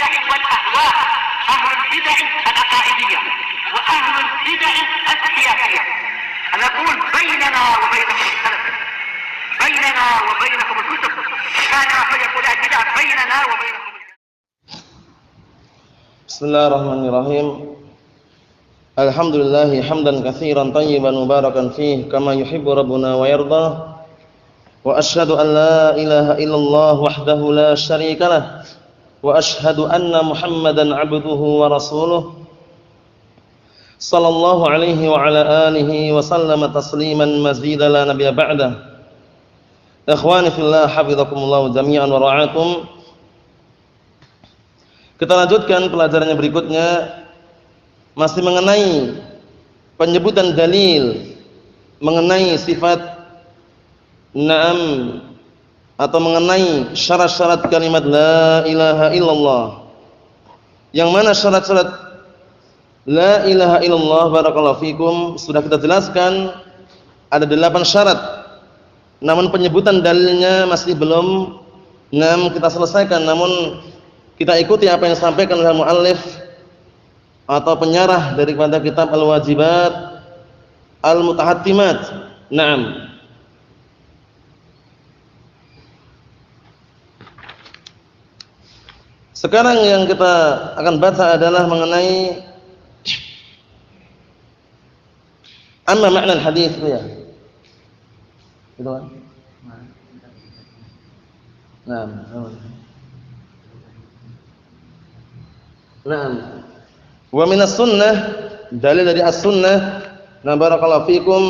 البدع والأهواء، أهل البدع العقائدية وأهل البدع السياسية. نقول بيننا وبينكم السلف، بيننا وبينكم الكتب، كان فيقول البدع بيننا وبينكم. Bismillahirrahmanirrahim. Alhamdulillah hamdan katsiran tayyiban mubarakan fih kama yuhibbu rabbuna wa yarda. Wa asyhadu an la ilaha illallah wahdahu la syarika lah. Wa asyhadu anna Muhammadan 'abduhu wa rasuluh. Sallallahu alaihi wa ala alihi wa sallama tasliman mazida la nabiyya ba'dah. Ikhwani fillah hafizakumullah jami'an wa ra'akum. Kita lanjutkan pelajarannya berikutnya, masih mengenai penyebutan dalil mengenai sifat na'am atau mengenai syarat-syarat kalimat la ilaha illallah. Yang mana syarat-syarat la ilaha illallah barakallahu fikum sudah kita jelaskan, ada 8 syarat. Namun penyebutan dalilnya masih belum kita selesaikan, namun kita ikuti apa yang disampaikan oleh muallif atau penyarah daripada kitab Al-Wajibat Al-Mutahattimat. Naam. Sekarang yang kita akan baca adalah mengenai amma makna hadis itu ya. Gitu kan? Naam. Naam. Wa minas sunnah, dalil dari as-sunnah. Na barakallahu fikum.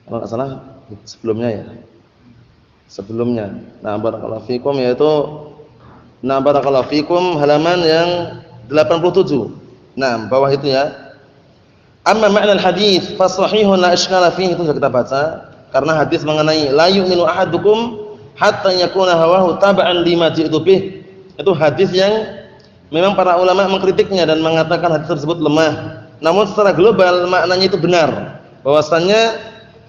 Kalau enggak salah sebelumnya ya. Sebelumnya. Na barakallahu fikum yaitu na barakallahu fikum halaman yang 87. Nah, bawah itu ya. Amma makna al-hadis fa sahihun la iskala fihi, itu sudah kita baca, karena hadis mengenai la yu'minu ahadukum hatta yakuna hawahu taba'an lima ji'tu bih. Itu hadis yang memang para ulama mengkritiknya dan mengatakan hadis tersebut lemah. Namun secara global maknanya itu benar. Bahwasannya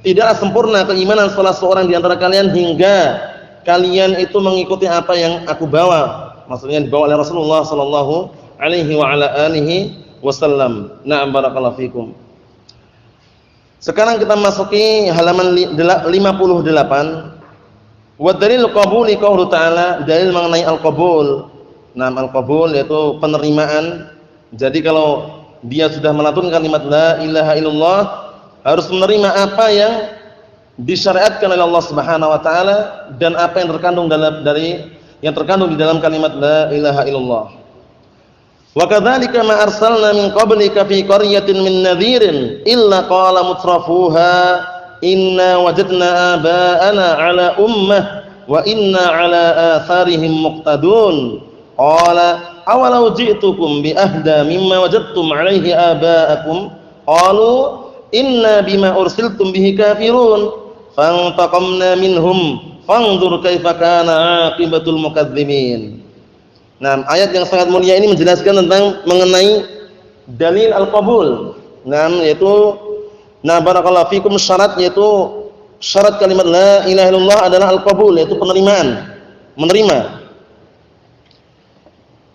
tidaklah sempurna keimanan salah seorang di antara kalian hingga kalian itu mengikuti apa yang aku bawa. Maksudnya dibawa oleh Rasulullah sallallahu alaihi wa ala alihi wasallam. Na'am barakallahu fikum. Sekarang kita masuki halaman 58. Wa dalil qabuli qaulu ta'ala, dalil mengenai al-qabul. Naam, al-qabul yaitu penerimaan. Jadi kalau dia sudah melantunkan kalimat la ilaha illallah, harus menerima apa yang disyariatkan oleh Allah Subhanahu wa taala dan apa yang terkandung di dalam kalimat la ilaha illallah. Wa kadzalika ma arsalna min qablika fi qaryatin min nadhirin illa qala mutrafuha inna wajadna aba'ana ala ummah wa inna ala atharihim muqtadun. Qala awalau ji'tukum bi ahda mimma wajadtum alaihi aba'akum qalu inna bima ursiltum bihi kafirun fantaqamna minhum fanzur kaifa kana aqibatul mukadzimin. Nah, ayat yang sangat mulia ini menjelaskan tentang mengenai dalil al-qabul. Nah, yaitu barakallahu fikum, syarat yaitu syarat kalimat la ilaha illallah adalah al-qabul, yaitu penerimaan, menerima.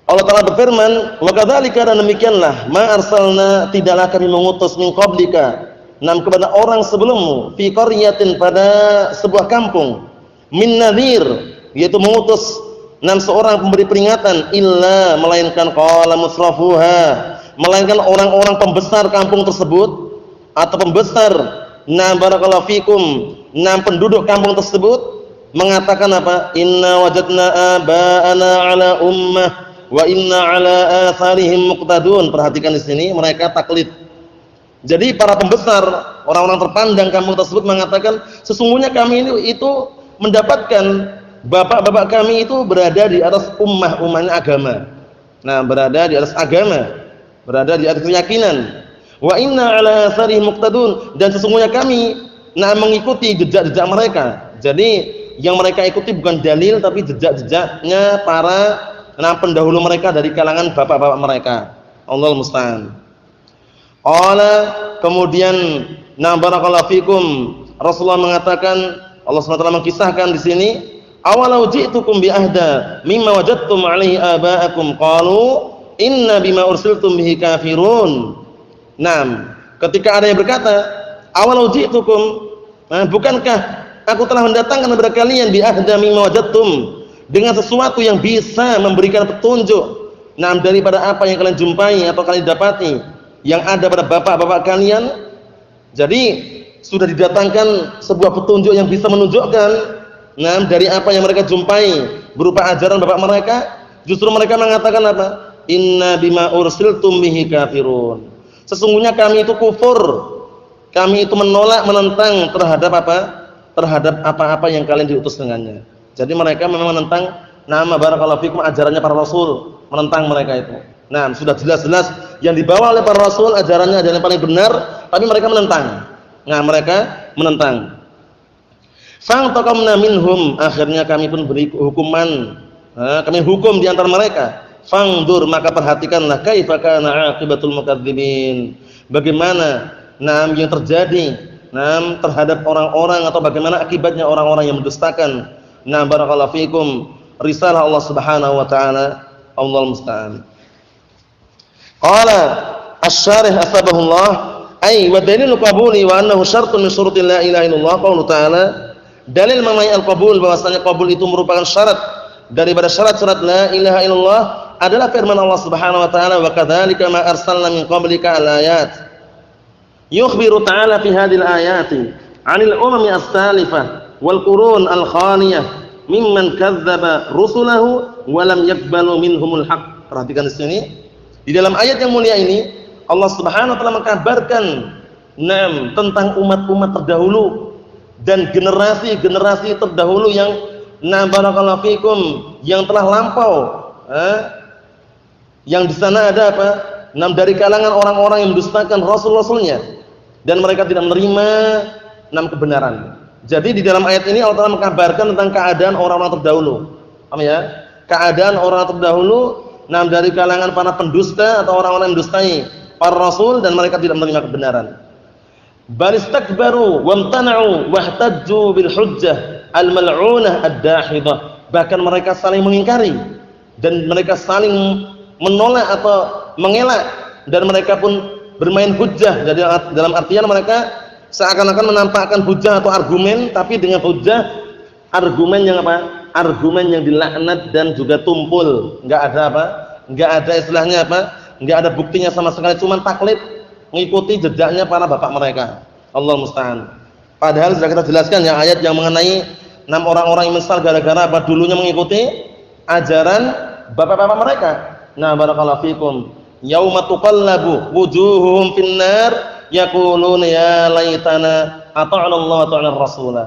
Allah Ta'ala berfirman, wa kadzalika, dan demikianlah ma arsalna, tidaklah kami mengutus min qablika, kepada orang sebelummu, fi qaryatin, pada sebuah kampung, min nadhir, yaitu mengutus seorang pemberi peringatan, illa, melainkan qala musrafuha, melainkan orang-orang pembesar kampung tersebut atau pembesar barakallahu fikum penduduk kampung tersebut mengatakan apa? Inna wajadna aba'ana ala ummah wa inna ala atharihim muqtadun. Perhatikan di sini, mereka taklid. Jadi para pembesar, orang-orang terpandang kampung tersebut mengatakan sesungguhnya kami itu mendapatkan bapak-bapak kami itu berada di atas ummahnya agama. Nah, berada di atas agama, berada di atas keyakinan. Wa inna ala atharihim muqtadun, dan sesungguhnya kami mengikuti jejak-jejak mereka. Jadi yang mereka ikuti bukan dalil tapi jejak-jejaknya para pendahulu mereka dari kalangan bapak-bapak mereka. Allahul musta'an. Qala kemudian barakallahu fikum Rasulullah mengatakan, Allah SWT mengkisahkan di sini, awalau ji'tukum bi ahda mimma wajadtum alaihi aba'akum qalu inna bima ursiltum bihi kafirun. Ketika ada yang berkata, awalau ji'tukum, bukankah aku telah mendatangkan kepada kalian bi ahda mimma wajadtum, dengan sesuatu yang bisa memberikan petunjuk daripada apa yang kalian jumpai atau kalian dapati yang ada pada bapak-bapak kalian. Jadi sudah didatangkan sebuah petunjuk yang bisa menunjukkan dari apa yang mereka jumpai berupa ajaran bapak mereka. Justru mereka mengatakan apa? Inna bima ursiltum bihi kafirun. Sesungguhnya kami itu kufur, kami itu menolak, menentang terhadap apa? Terhadap apa-apa yang kalian diutus dengannya. Jadi mereka memang menentang barakallahu fikum ajarannya para rasul, menentang mereka itu. Sudah jelas-jelas yang dibawa oleh para rasul ajarannya adalah yang paling benar, tapi mereka menentang. Mereka menentang. Fantaqamna minhum, akhirnya kami pun beri hukuman. Kami hukum di antara mereka. Fangdur, maka perhatikanlah kaifa kana aqibatul mukadzibin. Bagaimana yang terjadi terhadap orang-orang, atau bagaimana akibatnya orang-orang yang mendustakan barakallahu fikum risalah Allah Subhanahu wa taala. Allahul musta'an. Qala asy-syarih asbahullah ay wa dalil qabuli wa annahu syartun min syuruti la ilaha illallah. Qaulu ta'ala, dalil mengenai al-qabul, bahwasanya qabul itu merupakan syarat daripada syarat-syarat la ilaha illallah adalah firman Allah Subhanahu wa taala, wa kadzalika ma arsalna min qablika al-ayat. Yukhbiru ta'ala fi hadhil ayati 'anil umami as-salifah wal qurun al-khaniyah mimman kadzdzaba rusulahu wa lam yaqbalu minhumul haqq. Perhatikan di sini. Di dalam ayat yang mulia ini Allah Subhanahu wa taala mengkabarkan tentang umat-umat terdahulu dan generasi-generasi terdahulu yang barakallahu fikum yang telah lampau. Yang di sana ada apa? Dari kalangan orang-orang yang mendustakan rasul-rasulnya dan mereka tidak menerima kebenaran. Jadi di dalam ayat ini Allah Ta'ala mengkabarkan tentang keadaan orang-orang terdahulu. Paham ya? Keadaan orang terdahulu dari kalangan para pendusta atau orang-orang yang mendustai para rasul dan mereka tidak menerima kebenaran. Balistakbaru wamtana'u wahtajju bil hujjah al-mal'unah ad-dahidah. Bahkan mereka saling mengingkari dan mereka saling menolak atau mengelak, dan mereka pun bermain hujjah. Jadi dalam artian mereka seakan-akan menampakkan hujjah atau argumen, tapi dengan hujjah argumen yang apa? Argumen yang dilaknat dan juga tumpul. Enggak ada apa? Enggak ada istilahnya apa? Enggak ada buktinya sama sekali, cuma taklid, mengikuti jejaknya para bapak mereka. Allah musta'an. Padahal sudah kita jelaskan ya ayat yang mengenai 6 orang-orang yang menyesal gara-gara apa? Dulunya mengikuti ajaran bapak-bapak mereka. Barakallahu fikum. Yauma tuqallabu wujuhuhum finnar yaquluna ya laitana ata'na Allah wa ata'na ar-rasula.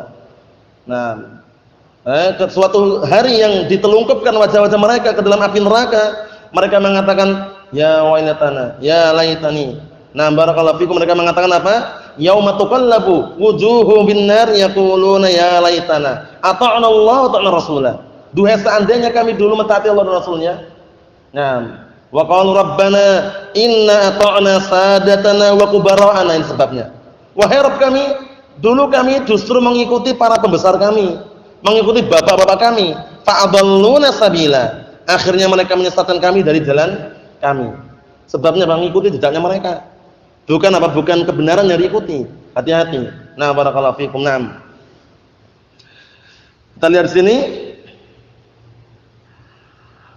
Suatu hari yang ditelungkupkan wajah-wajah mereka ke dalam api neraka, mereka mengatakan ya wailatana ya laitani. Barakallahu fikum, mereka mengatakan apa? Yauma tuqallabu wujuhuhum finnar yaquluna ya laitana ata'na Allah wa ata'na ar-rasula. Duhai seandainya kami dulu mentaati Allah dan Rasulnya. Wa qalu rabbana inna ata'na sadatana wa kubara'ana. Ini sebabnya. Wahai Rabb kami, dulu kami justru mengikuti para pembesar kami, mengikuti bapak-bapak kami. Fa'adalluna sabila. Akhirnya mereka menyesatkan kami dari jalan kami. Sebabnya mengikuti jejaknya mereka. Bukan apa? Bukan kebenaran yang diikuti. Hati-hati. Barakallahu fikum. Kita lihat di sini.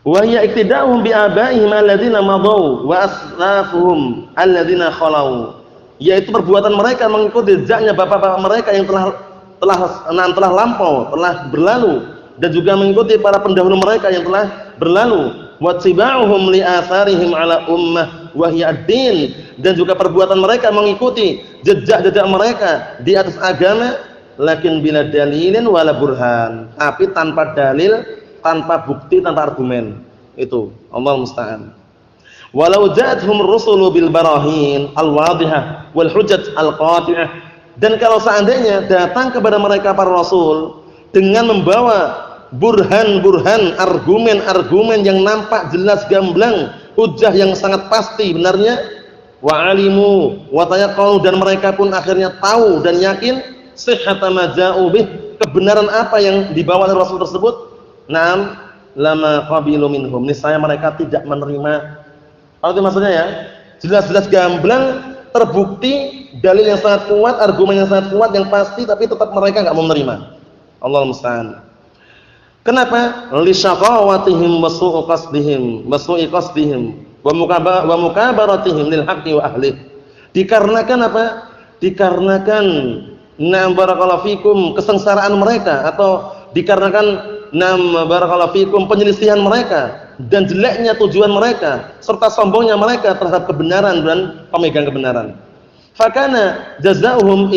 Wa hiya iktida'uhum bi abaihim alladziina madaw wa aslafuhum alladziina khalau. Yaitu perbuatan mereka mengikuti jejaknya bapak-bapak mereka yang telah lampau, telah berlalu, dan juga mengikuti para pendahulu mereka yang telah berlalu. Wa tiba'uhum li atharihim 'ala ummah wa hiya ad-din, dan juga perbuatan mereka mengikuti jejak-jejak mereka di atas agama, lakin bila dalilin wala burhan, tapi tanpa dalil, tanpa bukti, tanpa argumen. Itu Allah musta'an. Walau ja'atuhum rusulu bil barahin al-wadihah wal hujjat al-qati'ah, dan kalau seandainya datang kepada mereka para rasul dengan membawa burhan-burhan, argumen-argumen yang nampak jelas gamblang, hujjah yang sangat pasti benarnya, wa alimu wa tayaqanu, dan mereka pun akhirnya tahu dan yakin sihhata ma ja'u bih, kebenaran apa yang dibawa oleh Rasul tersebut. Naam, lama qabilu minhum, niscaya mereka tidak menerima. Apa itu maksudnya ya? Jelas-jelas gamblang, terbukti dalil yang sangat kuat, argumen yang sangat kuat, yang pasti, tapi tetap mereka enggak mau menerima. Allahul musta'an. Kenapa? Li syaqawatihim wa su'i qasdihim wa mukabaratihim lil haqqi wa ahli. Dikarenakan apa? Dikarenakan na'am barakallahu fikum kesengsaraan mereka, atau dikarenakan na'am barakallahu fikum penyelisihan mereka dan jeleknya tujuan mereka serta sombongnya mereka terhadap kebenaran dan pemegang kebenaran. Fakana jazaohum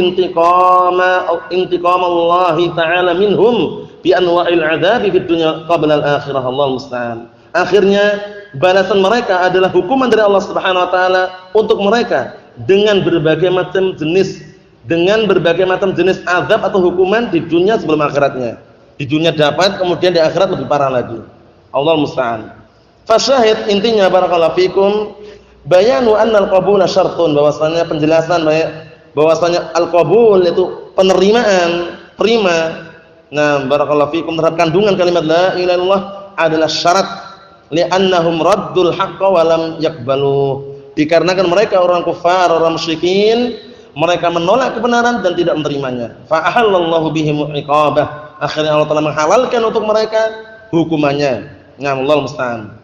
intiqamallahi ta'ala minhum bi anwa'il 'adzabi fid dunya qabla al-akhirah. Allahu musta'an. Akhirnya balasan mereka adalah hukuman dari Allah Subhanahu wa taala untuk mereka dengan berbagai macam jenis azab atau hukuman di dunia sebelum akhiratnya. Di dunia dapat, kemudian di akhirat lebih parah lagi. Allahu musta'an. Fasyahid, intinya barakallahu fikum, bayanu anna al-qabula syartun, bahwasanya penjelasan bahwasanya al-qabul itu penerimaan, terima. Nah, barakallahu fikum, terhadap kandungan kalimat la ilaha illallah adalah syarat li'annahum raddul haqqa wa lam yaqbalu. Dikarenakan mereka orang kufar, orang musyrikin, mereka menolak kebenaran dan tidak menerimanya. Fa ahallallahu bihim iqabah. Akhirnya Allah Taala menghalalkan untuk mereka hukumannya. Allahu musta'an.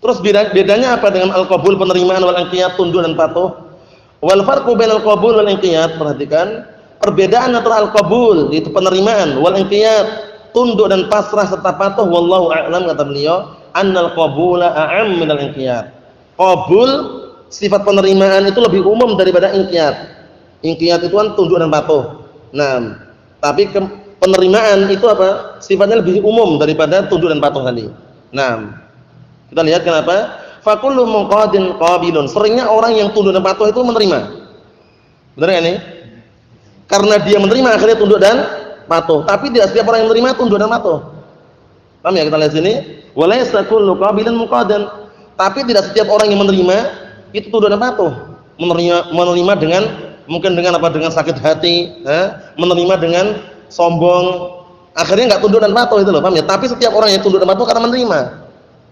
Terus bedanya apa dengan al-qabul penerimaan wal inqiyad tunduk dan patuh? Wal farqu bainal qabul wal inqiyad, perhatikan perbedaan antara al-qabul itu penerimaan, wal inqiyad tunduk dan pasrah serta patuh. Wallahu a'lam, kata beliau, annal qabula a'am minal inqiyad. Qabul sifat penerimaan itu lebih umum daripada inqiyad. Inqiyad itu kan tunduk dan patuh. Nah, tapi penerimaan itu apa? Sifatnya lebih umum daripada tunduk dan patuh tadi. Nah, kita lihat kenapa? Fakullu munqadin qabilun. Seringnya orang yang tunduk dan patuh itu menerima. Benar enggak ini? Karena dia menerima akhirnya tunduk dan patuh. Tapi tidak setiap orang yang menerima tunduk dan patuh. Paham ya? Kita lihat sini. Walaysa kullu qabilun munqadin. Tapi tidak setiap orang yang menerima itu tunduk dan patuh. Menerima dengan mungkin dengan apa? Dengan sakit hati, menerima dengan sombong. Akhirnya enggak tunduk dan patuh itu loh, paham ya? Tapi setiap orang yang tunduk dan patuh karena menerima.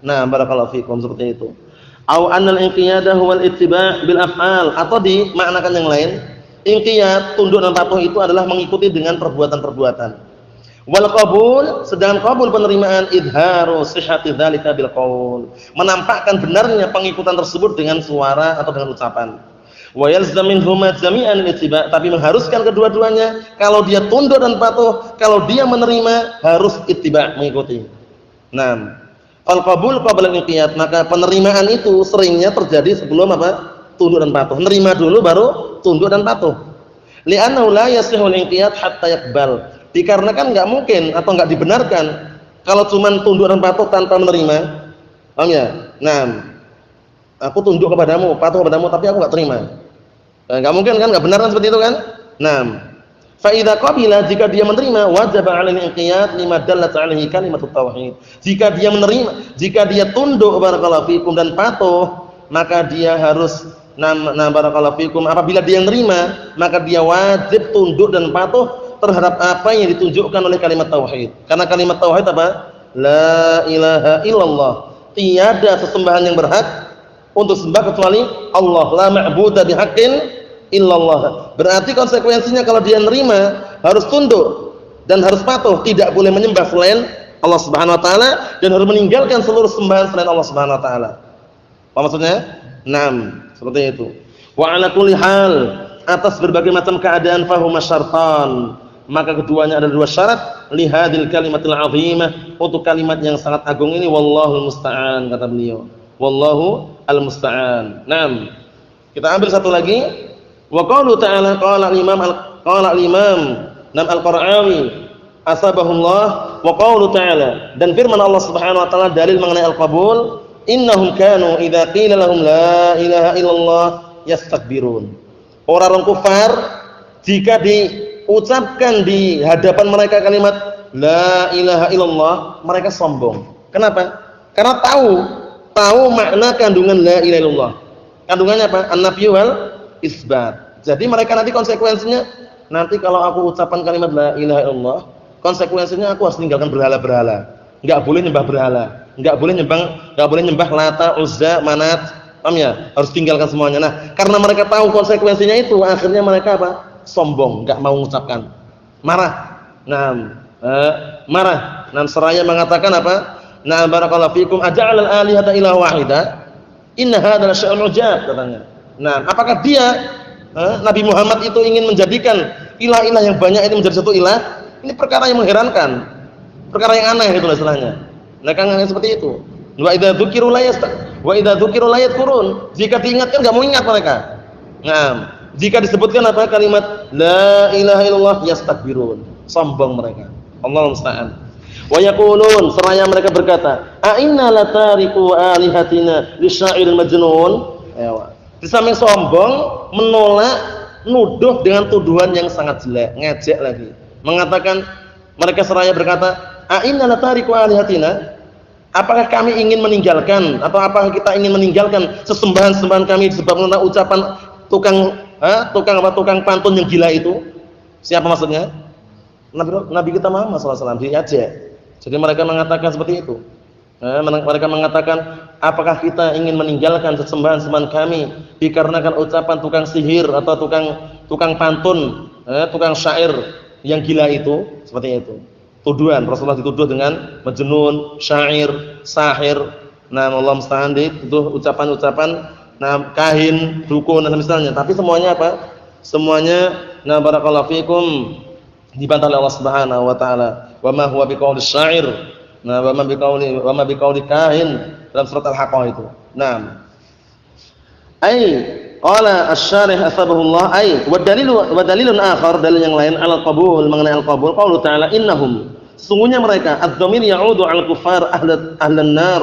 Nah, barakallahu fikum, seperti itu. Au annal inqiyadah wal ittiba' bil af'al, atau dimaknakan yang lain, inqiyad tunduk dan patuh itu adalah mengikuti dengan perbuatan-perbuatan. Wal qabul, sedang qabul penerimaan idharu sihhati dzalika bil qaul, menampakkan benarnya pengikutan tersebut dengan suara atau dengan ucapan. Wa yalzam minhuma jami'an ittiba', tapi mengharuskan kedua-duanya. Kalau dia tunduk dan patuh, kalau dia menerima harus ittiba', mengikuti. Nah, al-qabul qabla al-inqiyad, maka penerimaan itu seringnya terjadi sebelum apa? Tunduk dan patuh. Nerima dulu baru tunduk dan patuh. Li'annahu la yasihhu al-inqiyad hatta yaqbal. Dikarenakan enggak mungkin atau enggak dibenarkan kalau cuma tunduk dan patuh tanpa menerima. Paham ya? Nah, aku tunduk kepadamu, patuh kepadamu, tapi aku enggak terima. Enggak mungkin kan? Enggak benar kan seperti itu kan? Nah, fa idza qabila, jika dia menerima, wajib 'alaihi inqiyad lima dallat 'alaihi kalimatut tauhid. Jika dia menerima, jika dia tunduk barakallahu fikum dan patuh, maka dia harus barakallahu fikum, apabila dia menerima, maka dia wajib tunduk dan patuh terhadap apa yang ditunjukkan oleh kalimat tauhid. Karena kalimat tauhid apa? La ilaha illallah. Tiada sesembahan yang berhak untuk sembah kecuali Allah. La ma'budu bihaqqin illallah. Berarti konsekuensinya kalau dia nerima harus tunduk dan harus patuh, tidak boleh menyembah selain Allah Subhanahu wa taala dan harus meninggalkan seluruh sembahan selain Allah Subhanahu wa taala. Apa maksudnya? Naam, seperti itu. Wa ala kulli hal, atas berbagai macam keadaan fahuma syartan, maka keduanya ada dua syarat li hadil kalimatil azimah, untuk kalimat yang sangat agung ini. Wallahu musta'an, kata beliau. Wallahu al-musta'an. Naam. Kita ambil satu lagi. Wa qaulu ta'ala, qala al-imam al-Qara'awi asabahullah, wa qaulu ta'ala, dan firman Allah Subhanahu wa taala dalil mengenai al-qabul, innahum kanu idza qila lahum la ilaha illallah yastakbirun. Orang kufar jika diucapkan di hadapan mereka kalimat la ilaha illallah, mereka sombong. Kenapa? Karena tahu makna kandungan la ilaha illallah. Kandungannya apa? An-nafyu wal isbat. Jadi mereka nanti konsekuensinya, nanti kalau aku ucapkan kalimat la ilaha illallah, konsekuensinya aku harus tinggalkan berhala-berhala. Enggak boleh nyembah berhala, enggak boleh nyembah Lata, Uzza, Manat. Paham ya? Harus tinggalkan semuanya. Nah, karena mereka tahu konsekuensinya itu, akhirnya mereka apa? Sombong, enggak mau mengucapkan. Marah. Marah. Seraya mengatakan apa? Nah, barakallahu fikum, aja'al al-alihata ilaha wahida? Inna hadzal syai'un ujab, katanya. Nah, apakah dia Nabi Muhammad itu ingin menjadikan ilah-ilah yang banyak itu menjadi satu ilah? Ini perkara yang mengherankan. Perkara yang aneh itu istilahnya. Nah, kan seperti itu. Wa idza dzukiru la yadhkurun. Jika diingatkan enggak mau ingat mereka. Nah, jika disebutkan apa kalimat la ilaha illallah yastakbirun. Sombong mereka. Allahu musta'an. Wa yaqulun, seraya mereka berkata, "A inna latariku alihatina lisya'iril majnun?" Di samping sombong, menolak, nuduh dengan tuduhan yang sangat jelek, ngejek lagi. Mengatakan, mereka seraya berkata, "A inna latariku alihatina?" Apakah kami ingin meninggalkan atau apakah kita ingin meninggalkan sesembahan-sembahan kami disebabkan ucapan tukang pantun yang gila itu? Siapa maksudnya? Nabi kita Muhammad SAW diajak. Jadi mereka mengatakan seperti itu. Mereka mengatakan, apakah kita ingin meninggalkan sesembahan-sembahan kami dikarenakan ucapan tukang sihir atau tukang pantun, tukang syair yang gila itu? Seperti itu. Tuduhan, Rasulullah dituduh dengan majnun, syair, sahir. Nah, Allah musta'an dituduh ucapan-ucapan kahin, dukun dan misalnya. Tapi semuanya apa? Semuanya barakallahu fikum dibantah oleh Allah Subhanahu wa taala. Wa ma huwa biqauli syair. Wa ma biqauli kahin dalam surat Al-Haqqah itu. Naam. Qala asy-syarih asbahullah wa dalilun akhar, dalil yang lain al-qabul, mengenai al-qabul, qaulu ta'ala innahum, sesungguhnya mereka, adz-dhamir ya'udu 'alal kuffar ahlan nar,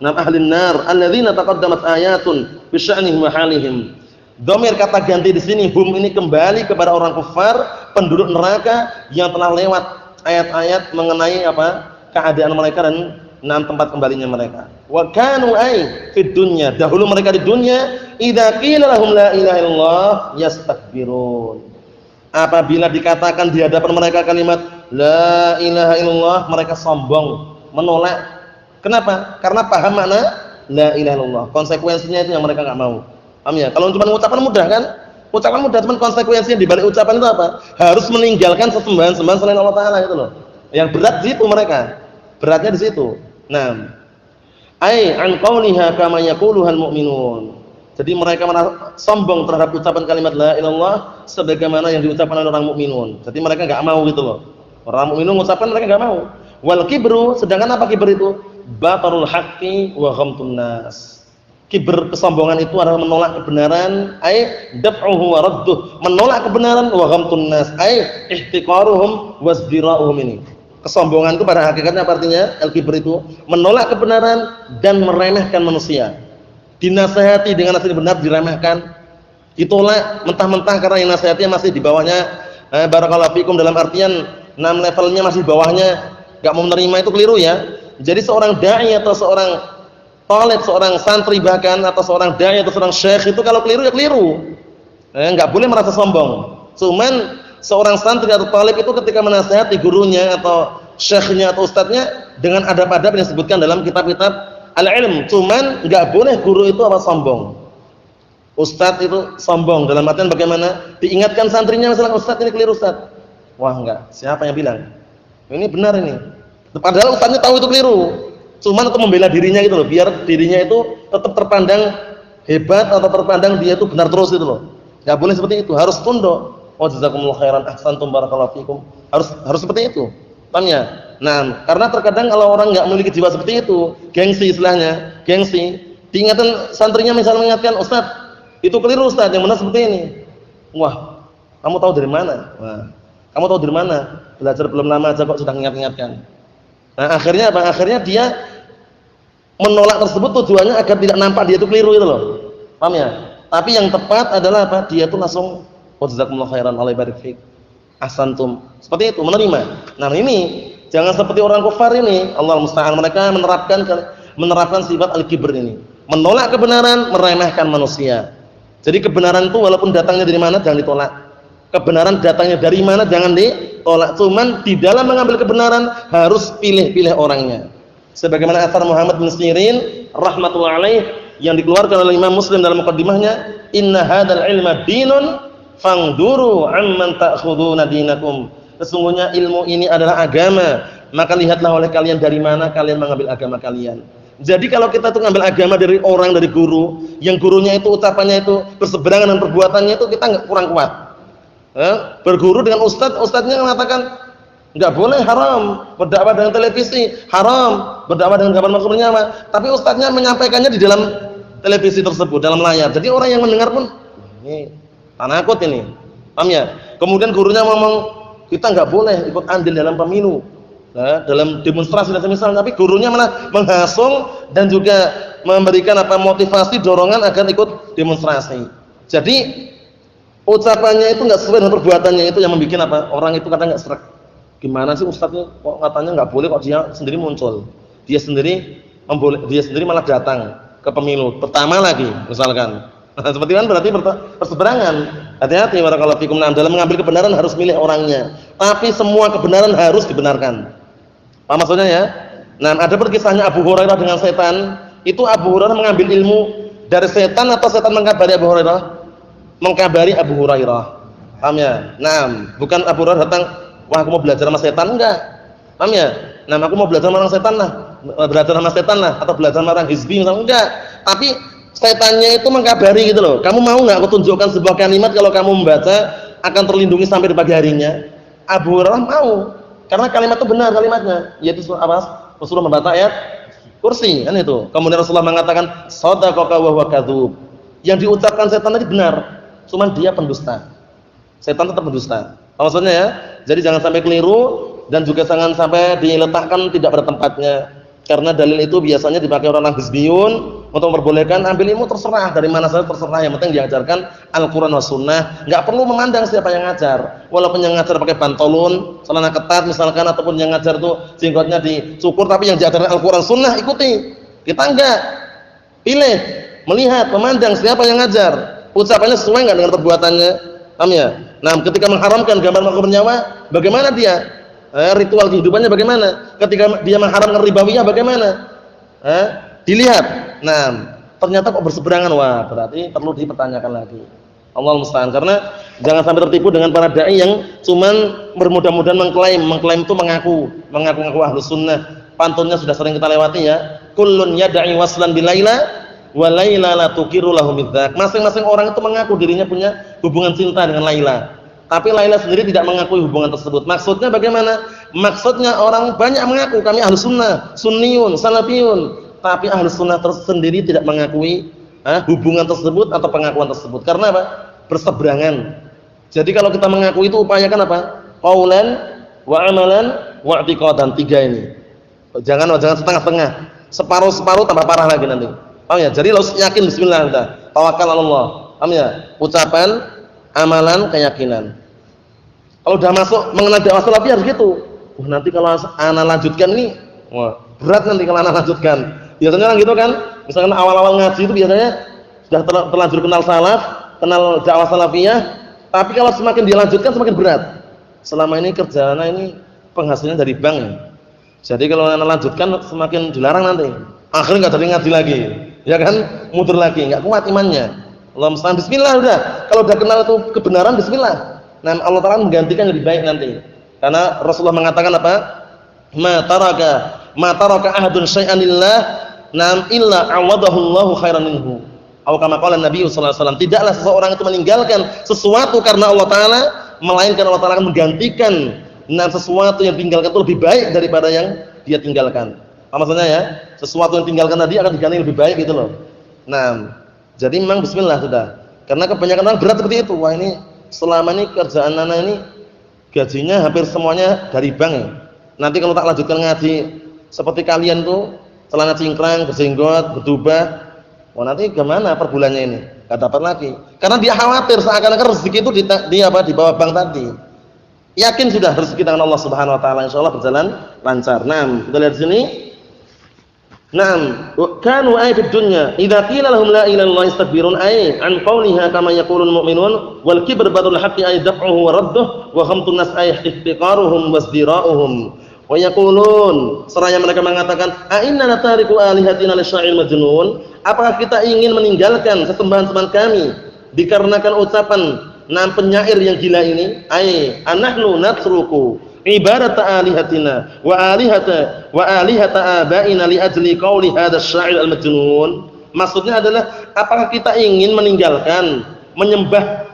ahlin nar alladzina taqaddamat ayatun bi sya'nihim wa halihim. Dhamir kata ganti di sini hum ini kembali kepada orang kufar, penduduk neraka yang telah lewat ayat-ayat mengenai apa? Keadaan mereka dan tempat kembalinya mereka. Wa kanu fid dunya, dahulu mereka di dunia, idza qila lahum la ilaha illallah yastakbirun. Apabila dikatakan di hadapan mereka kalimat la ilaha illallah, mereka sombong, menolak. Kenapa? Karena paham makna la ilaha illallah. Konsekuensinya itu yang mereka enggak mau. Paham ya? Kalau cuma ucapan mudah kan? Ucapan mudah, teman, konsekuensinya di balik ucapan itu apa? Harus meninggalkan sesembahan-sembahan selain Allah Taala gitu loh. Yang berat di situ mereka. Beratnya di situ. Nah, an qauliha kama yaquluhal mu'minun. Jadi mereka sombong terhadap ucapan kalimat la ilallah sebagaimana yang diucapkan oleh orang mukminun. Jadi mereka enggak mau gitu loh. Orang mukminun mengucapkan, mereka enggak mau. Wal kibru, sedangkan apa kibr itu? Batarul haqqi wa ghamtun nas. Kibr, kesombongan itu adalah menolak kebenaran, daf'uhu wa radduh, menolak kebenaran, wa ghamtun nas, ihtiqaruhum wasdira'uhum ini. Kesombongan itu pada hakikatnya apa artinya? Al-kibr itu menolak kebenaran dan meremehkan manusia. Dinasihati dengan nasihat benar diremehkan. Ditolak mentah-mentah karena yang nasihatnya masih di bawahnya. Barakallahu fikum, dalam artian levelnya masih bawahnya, enggak mau menerima, itu keliru ya. Jadi seorang dai atau seorang talib, seorang santri bahkan atau seorang dai atau seorang syekh itu kalau keliru ya keliru. Enggak boleh merasa sombong. Cuman seorang santri atau talib itu ketika menasihati gurunya atau syekhnya atau ustadznya dengan adab-adab yang disebutkan dalam kitab-kitab al-ilm. Cuman enggak boleh guru itu apa sombong. Ustadz itu sombong dalam artian bagaimana? Diingatkan santrinya misalnya, ustadz ini keliru ustadz. Wah enggak, siapa yang bilang? Ini benar ini. Padahal ustadznya tahu itu keliru. Cuman untuk membela dirinya gitu loh, biar dirinya itu tetap terpandang hebat atau terpandang dia itu benar terus gitu loh. Enggak boleh seperti itu, harus tunduk. Oh jazakumullah khairan ahsantum barakallahu fikum. Harus seperti itu. Paham ya? Nah, karena terkadang kalau orang enggak memiliki jiwa seperti itu, gengsi istilahnya, gengsi. Diingatkan santrinya misalnya mengingatkan, "Ustaz, itu keliru Ustaz, yang benar seperti ini." Wah, kamu tahu dari mana? Wah, kamu tahu dari mana? Belajar belum lama aja kok sudah mengingatkan. Nah, akhirnya apa? Akhirnya dia menolak tersebut tujuannya agar tidak nampak dia itu keliru itu loh. Paham ya? Tapi yang tepat adalah apa? Dia itu langsung jazakumullah khairan Allah barik fik. Ahsantum. Seperti itu, menerima. Nah, ini jangan seperti orang kafir ini. Allah musta'an, mereka menerapkan sifat al-kibr ini. Menolak kebenaran, meremehkan manusia. Jadi kebenaran itu walaupun datangnya dari mana jangan ditolak. Kebenaran datangnya dari mana jangan ditolak. Cuman di dalam mengambil kebenaran harus pilih-pilih orangnya. Sebagaimana asar Muhammad bin Sirin rahmatullahi alaih yang dikeluarkan oleh Imam Muslim dalam muqaddimahnya, "Inna hadzal ilma dinun fangduru amman ta'khuduna dinakum." Sesungguhnya ilmu ini adalah agama, maka lihatlah oleh kalian dari mana kalian mengambil agama kalian. Jadi kalau kita tuh ngambil agama dari orang, dari guru, yang gurunya itu ucapannya itu berseberangan dengan perbuatannya itu kita kurang kuat. Berguru dengan ustadznya mengatakan enggak boleh, haram berdakwah dengan televisi, haram berdakwah dengan gambar makhluk bernyawa, tapi ustadznya menyampaikannya di dalam televisi tersebut, dalam layar. Jadi orang yang mendengar pun ini takut ini. Paham ya? Kemudian gurunya ngomong kita enggak boleh ikut andil dalam pemilu, dalam demonstrasi dan semisal, tapi gurunya malah menghasung dan juga memberikan motivasi, dorongan agar ikut demonstrasi. Jadi ucapannya itu enggak sesuai dengan perbuatannya, itu yang membuat orang itu kadang enggak serak. Gimana sih ustadznya kok katanya enggak boleh, kok dia sendiri muncul, dia sendiri malah datang ke pemilu pertama lagi misalkan. Seperti kan berarti perseberangan. Hati-hati barakallahu fikum. Dalam mengambil kebenaran harus milih orangnya, tapi semua kebenaran harus dibenarkan. Apa maksudnya ya? Nah, ada kisahnya Abu Hurairah dengan setan. Itu Abu Hurairah mengambil ilmu dari setan atau setan mengkabari Abu Hurairah? Mengkabari Abu Hurairah. Paham ya? Nah, bukan Abu Hurairah datang, wah aku mau belajar sama setan, enggak. Paham ya? Nah, aku mau belajar sama orang setan lah. Belajar sama setan lah, atau belajar sama orang hizbi misalnya, enggak. Tapi setannya itu mengkabari gitu loh. Kamu mau enggak aku tunjukkan sebuah kalimat kalau kamu membaca akan terlindungi sampai di pagi harinya? Abu Hurairah mau. Karena kalimat itu benar kalimatnya, yaitu Rasulullah membaca ayat kursi kan itu. Kemudian Rasulullah mengatakan shadaqaka wa huwa kadzub. Yang diucapkan setan tadi benar, cuman dia pendusta. Setan tetap pendusta. Apa maksudnya ya? Jadi jangan sampai keliru dan juga jangan sampai diletakkan tidak pada tempatnya. Karena dalil itu biasanya dipakai orang hizbiyun untuk memperbolehkan ambil ilmu terserah dari mana saja terserah, yang penting diajarkan Al-Qur'an was sunnah, enggak perlu memandang siapa yang ngajar. Walaupun yang ngajar pakai pantolon, celana ketat misalkan, ataupun yang ngajar tuh jenggotnya dicukur, tapi yang diajarkan Al-Qur'an sunnah ikuti. Kita enggak. Pilih, melihat, memandang siapa yang ngajar. Ucapannya sesuai enggak dengan perbuatannya? Paham ya? Nah, ketika mengharamkan gambar makhluk bernyawa, bagaimana dia? Ritual kehidupannya bagaimana? Ketika dia mengharamkan ribawiyah bagaimana? Dilihat. Nah, ternyata kok berseberangan, wah berarti perlu dipertanyakan lagi. Allahul musta'an. Karena jangan sampai tertipu dengan para dai yang cuman bermudah-mudahan mengklaim itu mengaku ahlus sunnah. Pantunnya sudah sering kita lewati ya. Kullun yad'i waslan bilaila wa laila la tuqiru lahu bidzak. Masing-masing orang itu mengaku dirinya punya hubungan cinta dengan Laila. Tapi Laila sendiri tidak mengakui hubungan tersebut. Maksudnya bagaimana? Maksudnya orang banyak mengaku kami ahlus sunnah, sunniyun, salafiyun, tapi ahlus sunnah sendiri tidak mengakui hubungan tersebut atau pengakuan tersebut. Karena apa? Berseberangan. Jadi kalau kita mengaku itu upayakan apa? Qaulan wa amalan wa i'tiqadan, 3 ini. Jangan setengah-setengah. Separuh-separuh tambah parah lagi nanti. Paham ya? Jadi harus yakin bismillah kita. Tawakal Allah. Paham ya? Ucapan, amalan, keyakinan. Kalau udah masuk mengenal dakwah salafi harus gitu. Nanti kalau ana lanjutkan ini, wah, berat nanti kalau ana lanjutkan. Biasanya orang gitu kan, misalkan awal-awal ngaji itu biasanya sudah terlanjur kenal salaf, kenal dakwah salafiyah, tapi kalau semakin dilanjutkan semakin berat. Selama ini kerjaan ini penghasilan dari bank. Jadi kalau ana lanjutkan semakin dilarang nanti. Akhirnya enggak jadi ngaji lagi. Ya kan? Mundur lagi, enggak kuat imannya. Allah musta'an. Bismillah udah. Kalau udah kenal itu kebenaran, bismillah. Nah, Allah Ta'ala menggantikan lebih baik nanti. Karena Rasulullah mengatakan apa? Ma taraka ahadun syai'an lillah nam illa awadahu Allahu khairan minhu. Atau kama qala Nabi sallallahu alaihi wasallam, tidaklah seseorang itu meninggalkan sesuatu karena Allah Ta'ala, melainkan Allah Ta'ala akan menggantikan sesuatu yang tinggalkan itu lebih baik daripada yang dia tinggalkan. Apa maksudnya ya? Sesuatu yang tinggalkan tadi akan diganti lebih baik gitu loh. Nah, jadi memang bismillah sudah. Karena kebanyakan orang berat seperti itu. Wah, ini selama ini kerjaan anak ini gajinya hampir semuanya dari bank ya. Nanti kalau tak lanjutkan ngaji seperti kalian tuh celana cingkrang, berjenggot, berdubah, wah nanti gimana per bulannya ini? Gak dapat lagi. Karena dia khawatir seakan-akan rezeki itu di bawah bank tadi. Yakin sudah rezeki tangan Allah Subhanahu wa taala, insyaallah berjalan lancar. Nah, kita lihat sini. Naam, kanu ay fid dunya idza qila lahum la ilaha illallah istakbirun ay an qawliha kama yaqulul mu'minun wal kibr badul haqqi ay daf'uhu wa radduhu wa khamtun nas ay ihtiqaruhum wasdira'uhum wa yaqulun seraya mereka mengatakan a inna natariku alihatina lisya'il majnun, apakah kita ingin meninggalkan sesembahan-sembahan kami dikarenakan ucapan penyair yang gila ini? Ay anahnu natruku ibadata alihatina wa alihata abaina li ajli qauli hadha asy-sya'ir al-majnun. Maksudnya adalah apakah kita ingin meninggalkan menyembah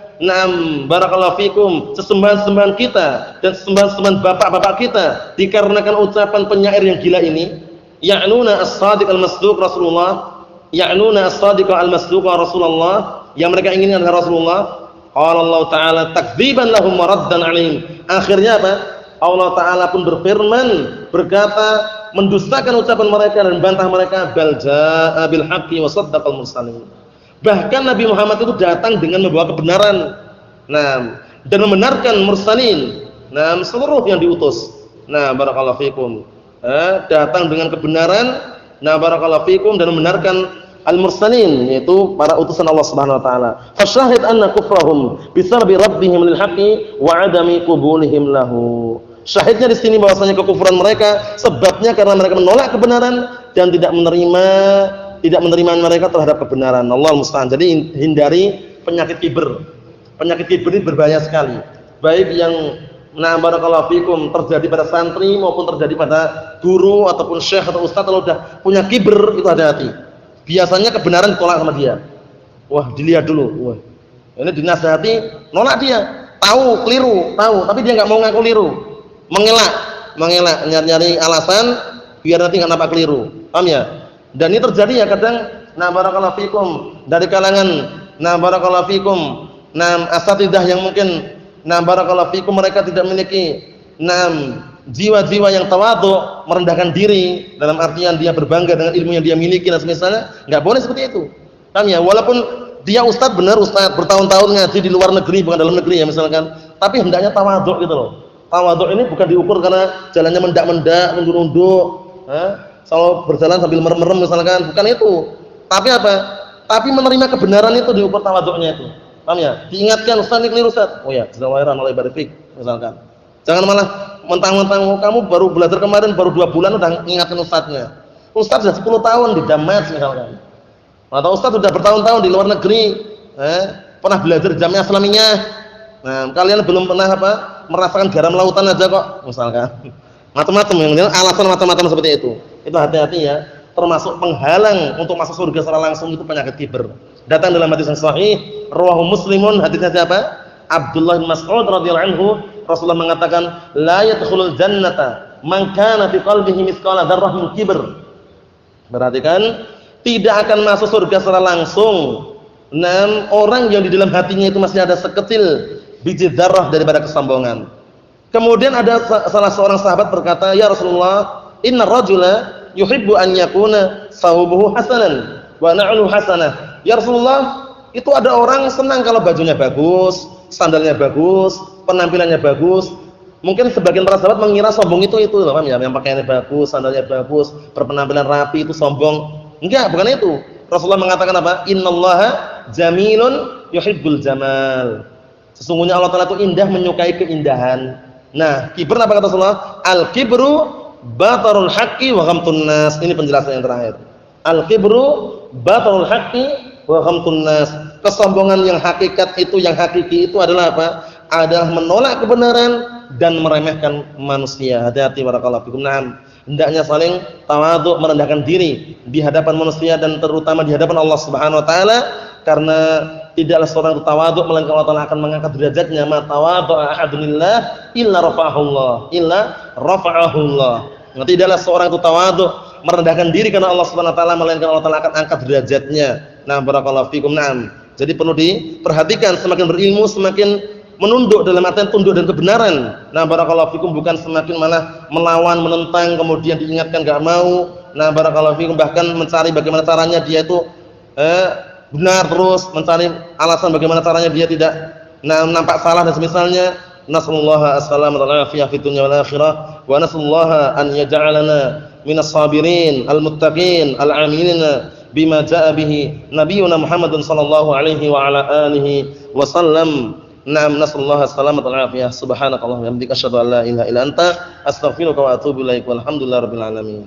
barakallahu fikum sesembahan-sembahan kita dan sesembahan-sembahan bapak-bapak kita dikarenakan ucapan penyair yang gila ini? Ya'nuna as-sadiq al-masduq Rasulullah, ya'nuna as-sadiq al-masduq Rasulullah, yang mereka inginkan adalah Rasulullah. Qala Allah Ta'ala takdziban lahum wa raddan 'alaihim. Akhirnya apa? Allah Ta'ala pun berfirman, berkata, mendustakan ucapan mereka dan bantah mereka, bal jaa'a bil haqqi wa saddaqal mursalin. Bahkan Nabi Muhammad itu datang dengan membawa kebenaran, dan membenarkan mursalin, seluruh yang diutus. Barakallahu fikum. Datang dengan kebenaran, barakallahu fikum, dan membenarkan al-mursalin, yaitu para utusan Allah Subhanahu wa taala. Fasyahid anna kufrahum bisabab rabbihim lil haqqi wa adami qubulihim lahu. Syahidnya di sini bahwasanya kekufuran mereka sebabnya karena mereka menolak kebenaran dan tidak menerima mereka terhadap kebenaran. Allah musta'an. Jadi hindari penyakit kibir. Penyakit kibir ini berbahaya sekali. Baik yang barakallahu fikum terjadi pada santri maupun terjadi pada guru ataupun syekh atau ustaz, kalau sudah punya kibir itu hati-hati. Biasanya kebenaran ditolak sama dia. Wah, dilihat dulu. Wah, ini dinasihati, nolak dia. Tahu keliru, tahu, tapi dia nggak mau ngaku keliru. Mengelak, nyari alasan biar nanti nggak nampak keliru. Paham ya? Dan ini terjadi ya kadang, barakallahu fikum dari kalangan, barakallahu fikum, asatidzah yang mungkin, barakallahu fikum mereka tidak memiliki, jiwa-jiwa yang tawadhu, merendahkan diri dalam artian dia berbangga dengan ilmu yang dia miliki dan semisalnya, nggak boleh seperti itu. Paham ya? Walaupun dia ustaz, benar ustaz, bertahun-tahun ngaji di luar negeri bukan dalam negeri ya misalkan, tapi hendaknya tawadhu gitu loh. Tawadhu ini bukan diukur karena jalannya mendak-mendak, nunduk-nunduk, selalu berjalan sambil merem-merem misalkan, bukan itu. Tapi apa? Tapi menerima kebenaran itu diukur tawadhunya itu. Paham ya? Diingatkan ustaz ini keliru ustaz. Oh ya, jazakallahu khairan, Allah barik fik misalkan. Jangan malah mentang-mentang kamu baru belajar kemarin, baru 2 bulan udah ingatkan ustaznya. Ustaz sudah 10 tahun di Damas misalkan. Atau ustaz sudah bertahun-tahun di luar negeri, pernah belajar Jamiah Islamiyah. Kalian belum pernah merasakan garam lautan aja kok, misalkan. Macam-macam yang alasan macam-macam seperti itu. Itu hati-hati ya. Termasuk penghalang untuk masuk surga secara langsung itu penyakit kibir. Datang dalam hadis yang sahih, rawahu Muslimun, hadisnya siapa? Abdullah bin Mas'ud radhiyallahu anhu, Rasulullah mengatakan, la yadkhulul jannata man kana fi qalbihi mithqala dzarrah min kibr. Perhatikan, tidak akan masuk surga secara langsung orang yang di dalam hatinya itu masih ada sekecil biji dzarrah daripada kesombongan. Kemudian ada salah seorang sahabat berkata, "Ya Rasulullah, inna rajula yuhibbu an yakuna thawbuhu hasanan wa na'luhu hasanah." Ya Rasulullah, itu ada orang senang kalau bajunya bagus, sandalnya bagus, penampilannya bagus. Mungkin sebagian para sahabat mengira sombong itu paham ya, yang pakaiannya bagus, sandalnya bagus, berpenampilan rapi itu sombong. Enggak, bukan itu. Rasulullah mengatakan apa? Innallaha jamilun yuhibbul jamal. Sesungguhnya Allah Ta'ala itu indah, menyukai keindahan. Nah, kibir apa kata Rasulullah? Al-kibru batarul haqqi wa ghamtun nas. Ini penjelasan yang terakhir. Al-kibru batarul haqqi wa ghamtun nas. Kesombongan yang hakikat itu, yang hakiki itu adalah apa? Adalah menolak kebenaran dan meremehkan manusia. Hati-hati barakallahu fikum. Naam. Hendaknya saling tawadhu, merendahkan diri di hadapan manusia dan terutama di hadapan Allah Subhanahu wa taala, karena tidaklah seorang itu tawadhu melainkan Allah Taala akan mengangkat derajatnya. Ma tawadhu'a ahadunillah illa rafa'ahullah, Nah, tidaklah seorang itu tawadhu merendahkan diri karena Allah Subhanahu wa taala melainkan Allah Taala akan angkat derajatnya. Nah, barakallahu fikum. Naam. Jadi perlu diperhatikan, semakin berilmu semakin menunduk dalam artian tunduk dan kebenaran. Nah, barakallahu fikum, bukan semakin malah melawan, menentang, kemudian diingatkan enggak mau. Nah, barakallahu fikum, bahkan mencari bagaimana caranya dia itu benar, terus mencari alasan bagaimana caranya dia tidak nampak salah dan semisalnya. Nasallallahu as-salamata wal afiyah fid dunya wal akhirah wa nasallahu an yaj'alana minas sabirin al-muttaqin al-amilina bima jaa bihi nabiyuna Muhammadun sallallahu alaihi wa ala alihi wa sallam. Naam, nasallahu as-salamata wal afiyah. Subhanakallahumma wa bihamdika asyhadu an la ilaha illa anta astaghfiruka wa atubu ilaik. Walhamdulillahirabbil alamin.